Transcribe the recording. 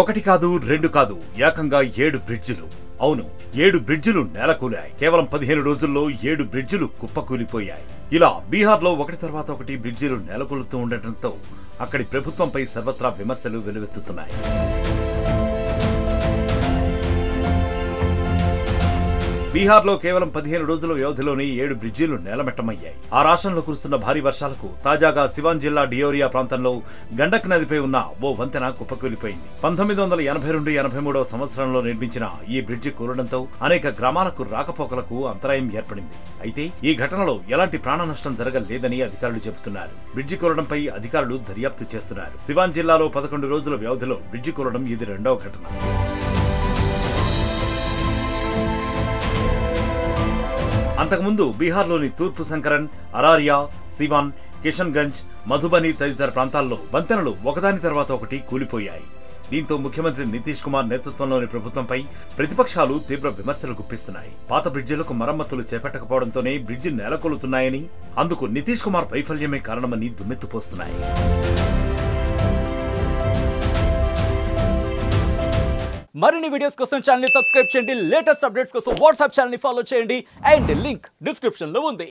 ఒకటి కాదు రెండు కాదు ఏకంగా 7 బ్రిడ్జిలు. అవును, 7 బ్రిడ్జిలు నేలకూలాయి. కేవలం 15 రోజుల్లో 7 బ్రిడ్జిలు కుప్పకూలిపోయాయి. ఇలా బీహార్లో ఒకటి తర్వాత ఒకటి బ్రిడ్జిలు నేలకూలుతూ ఉండటంతో అక్కడి ప్రభుత్వంపై సర్వత్రా విమర్శలు వెల్లువెత్తుతున్నాయి. బీహార్లో కేవలం 15 రోజుల వ్యవధిలోనే 7 బ్రిడ్జిలు నేలమట్టమయ్యాయి. ఆ రాష్ట్రంలో కురుస్తున్న భారీ వర్షాలకు తాజాగా సివాన్ జిల్లా డియోరియా ప్రాంతంలో గండక్ నదిపై ఉన్న ఓ వంతెన కుప్పకూలిపోయింది. 1982-83 సంవత్సరంలో నిర్మించిన ఈ బ్రిడ్జి కూలడంతో అనేక గ్రామాలకు రాకపోకలకు అంతరాయం ఏర్పడింది. అయితే ఈ ఘటనలో ఎలాంటి ప్రాణ నష్టం జరగలేదని అధికారులు చెబుతున్నారు. బ్రిడ్జి కూలడంపై అధికారులు దర్యాప్తు చేస్తున్నారు. సివాన్ జిల్లాలో 11 రోజుల వ్యవధిలో బ్రిడ్జి కూలడం ఇది రెండవ ఘటన. అంతకుముందు బీహార్లోని తూర్పు సంకరన్, అరారియా, సివాన్, కిషన్గంజ్, మధుబని తదితర ప్రాంతాల్లో వంతెనలు ఒకదాని తర్వాత ఒకటి కూలిపోయాయి. దీంతో ముఖ్యమంత్రి నితీష్ కుమార్ నేతృత్వంలోని ప్రభుత్వంపై ప్రతిపక్షాలు తీవ్ర విమర్శలు గుప్పిస్తున్నాయి. పాత బ్రిడ్జిలకు మరమ్మతులు చేపట్టకపోవడంతోనే బ్రిడ్జి నేలకొలుతున్నాయని, అందుకు నితీష్ కుమార్ వైఫల్యమే కారణమని దుమ్మెత్తిపోస్తున్నాయి. మరిన్ని వీడియోస్ కోసం ఛానల్ ని సబ్స్క్రైబ్ చేయండి. లేటెస్ట్ అప్డేట్స్ కోసం వాట్సాప్ ఛానల్ ని ఫాలో చేయండి. అండ్ లింక్ డిస్క్రిప్షన్ లో ఉంది.